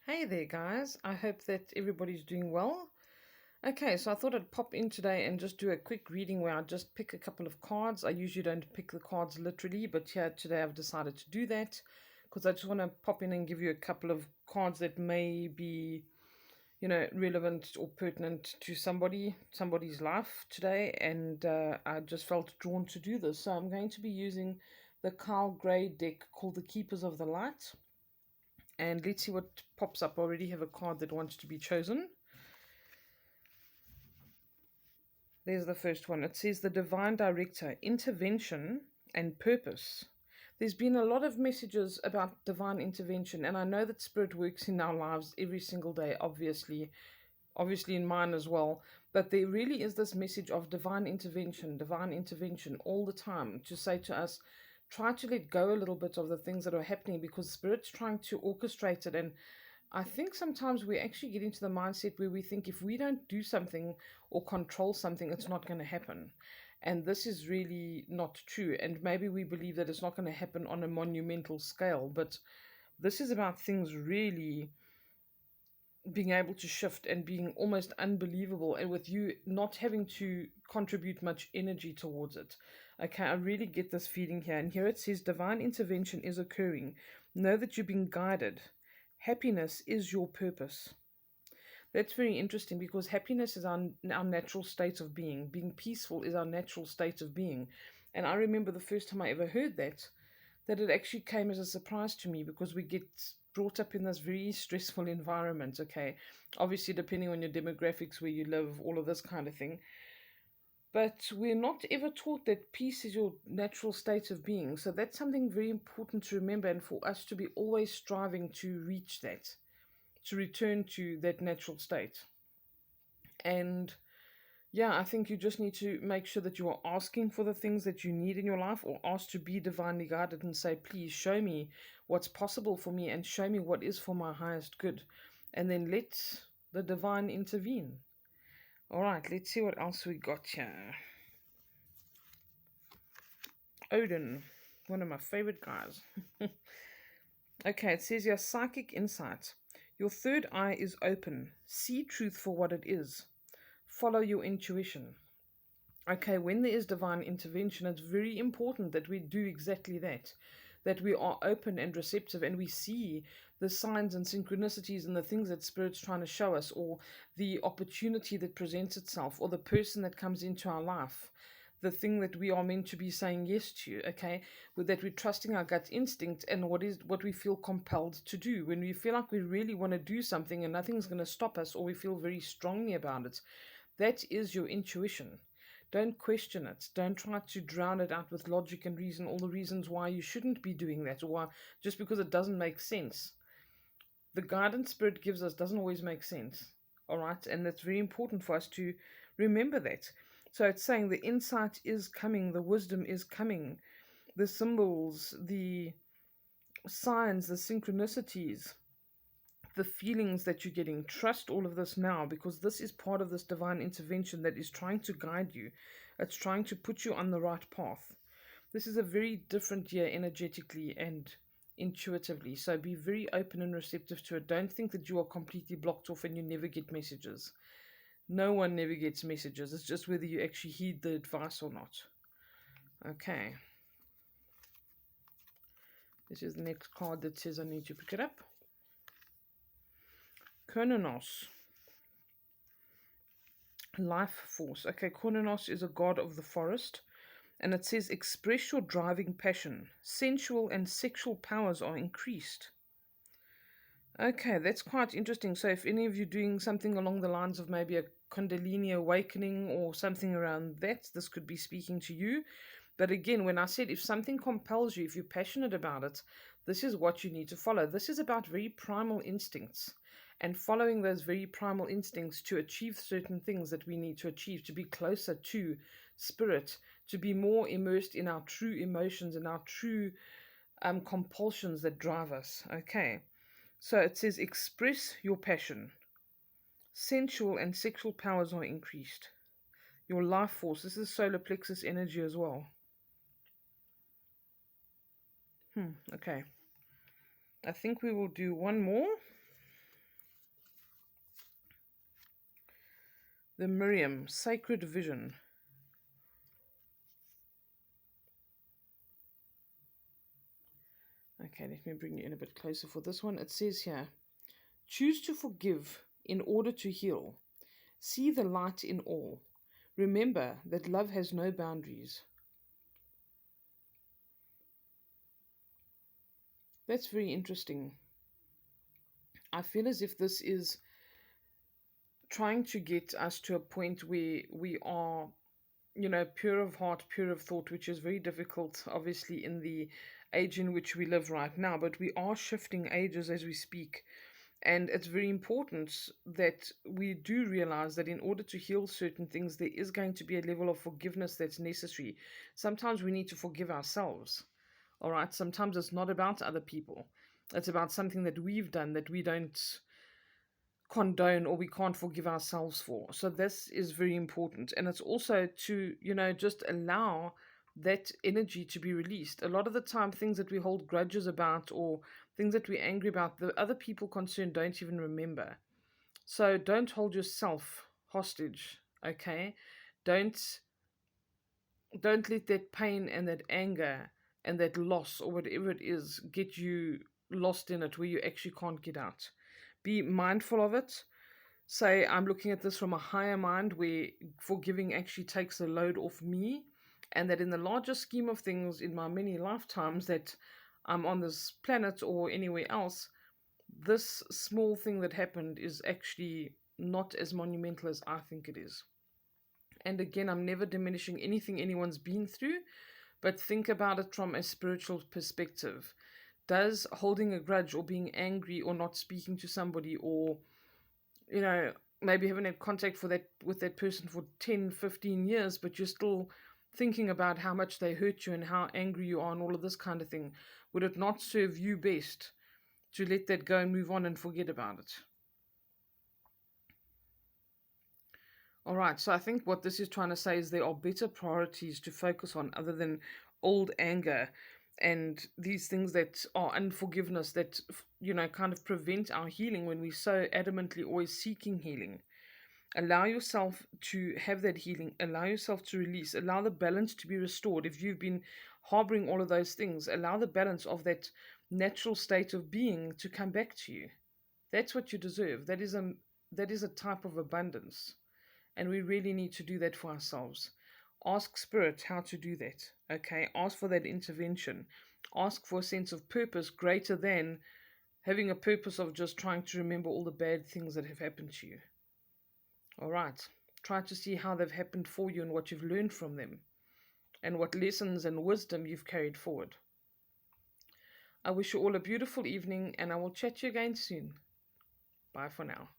Hey there, guys. I hope that everybody's doing well. Okay, so I thought I'd pop in today and just do a quick reading where I just pick a couple of cards. I usually don't pick the cards literally, but here today I've decided to do that because I just want to pop in and give you a couple of cards that may be, relevant or pertinent to somebody's life today. And I just felt drawn to do this. So I'm going to be using the Carl Gray deck called the Keepers of the Light. And let's see what pops up. I already have a card that wants to be chosen. There's the first one. It says the Divine Director, Intervention and Purpose. There's been a lot of messages about divine intervention, and I know that Spirit works in our lives every single day, obviously in mine as well. But there really is this message of divine intervention all the time to say to us, try to let go a little bit of the things that are happening because Spirit's trying to orchestrate it. And I think sometimes we actually get into the mindset where we think if we don't do something or control something, it's not going to happen. And this is really not true. And maybe we believe that it's not going to happen on a monumental scale, but this is about things really being able to shift and being almost unbelievable, and with you not having to contribute much energy towards it. Okay, I really get this feeling here. And here it says divine intervention is occurring. Know that you're being guided. Happiness is your purpose. That's very interesting because happiness is our natural state of being. Being peaceful is our natural state of being. And I remember the first time I ever heard that it actually came as a surprise to me because we get brought up in this very stressful environment, okay? Obviously, depending on your demographics, where you live, all of this kind of thing. But we're not ever taught that peace is your natural state of being. So that's something very important to remember, and for us to be always striving to reach that, to return to that natural state. And yeah, I think you just need to make sure that you are asking for the things that you need in your life, or ask to be divinely guided and say, please show me what's possible for me and show me what is for my highest good. And then let the divine intervene. All right, let's see what else we got here. Odin, one of my favorite guys. Okay, it says your psychic insight. Your third eye is open. See truth for what it is. Follow your intuition. Okay, when there is divine intervention, it's very important that we do exactly that we are open and receptive and we see the signs and synchronicities and the things that Spirit's trying to show us, or the opportunity that presents itself, or the person that comes into our life, the thing that we are meant to be saying yes to, okay? With that, we're trusting our gut instinct and what we feel compelled to do. When we feel like we really want to do something and nothing's going to stop us, or we feel very strongly about it, that is your intuition. Don't question it. Don't try to drown it out with logic and reason, all the reasons why you shouldn't be doing that, or why, just because it doesn't make sense. The guidance Spirit gives us doesn't always make sense. All right. And that's very important for us to remember that. So it's saying the insight is coming, the wisdom is coming, the symbols, the signs, the synchronicities, the feelings that you're getting. Trust all of this now, because this is part of this divine intervention that is trying to guide you. It's trying to put you on the right path. This is a very different year energetically and intuitively. So be very open and receptive to it. Don't think that you are completely blocked off and you never get messages. No one never gets messages. It's just whether you actually heed the advice or not. Okay. This is the next card that says I need to pick it up. Kenonos. Life force. Okay, Kenonos is a god of the forest. And it says, express your driving passion. Sensual and sexual powers are increased. Okay, that's quite interesting. So if any of you doing something along the lines of maybe a Kundalini awakening or something around that, this could be speaking to you. But again, when I said if something compels you, if you're passionate about it, this is what you need to follow. This is about very primal instincts, and following those very primal instincts to achieve certain things that we need to achieve, to be closer to Spirit, to be more immersed in our true emotions and our true compulsions that drive us. Okay, so it says express your passion. Sensual and sexual powers are increased. Your life force. This is solar plexus energy as well. Okay. I think we will do one more. The Miriam, sacred vision. Okay, let me bring you in a bit closer for this one. It says here, choose to forgive in order to heal. See the light in all. Remember that love has no boundaries. That's very interesting. I feel as if this is trying to get us to a point where we are, pure of heart, pure of thought, which is very difficult, obviously, in the age in which we live right now. But we are shifting ages as we speak. And it's very important that we do realize that in order to heal certain things, there is going to be a level of forgiveness that's necessary. Sometimes we need to forgive ourselves. All right. Sometimes it's not about other people, it's about something that we've done that we don't condone or we can't forgive ourselves for. So this is very important. And it's also to, just allow that energy to be released. A lot of the time, things that we hold grudges about or things that we're angry about, the other people concerned don't even remember. So don't hold yourself hostage, okay? Don't don't let that pain and that anger and that loss or whatever it is get you lost in it where you actually can't get out. Be mindful of it. Say, I'm looking at this from a higher mind where forgiving actually takes the load off me, and that in the larger scheme of things, in my many lifetimes that I'm on this planet or anywhere else, this small thing that happened is actually not as monumental as I think it is. And again, I'm never diminishing anything anyone's been through, but think about it from a spiritual perspective. Does holding a grudge or being angry or not speaking to somebody or, you know, maybe haven't had contact for that with that person for 10, 15 years, but you're still thinking about how much they hurt you and how angry you are and all of this kind of thing, would it not serve you best to let that go and move on and forget about it? All right, so I think what this is trying to say is there are better priorities to focus on other than old anger and these things that are unforgiveness that, kind of prevent our healing when we're so adamantly always seeking healing. Allow yourself to have that healing, allow yourself to release, allow the balance to be restored. If you've been harboring all of those things, allow the balance of that natural state of being to come back to you. That's what you deserve. That is a type of abundance. And we really need to do that for ourselves. Ask Spirit how to do that. Okay? Ask for that intervention. Ask for a sense of purpose greater than having a purpose of just trying to remember all the bad things that have happened to you. All right. Try to see how they've happened for you and what you've learned from them and what lessons and wisdom you've carried forward. I wish you all a beautiful evening and I will chat to you again soon. Bye for now.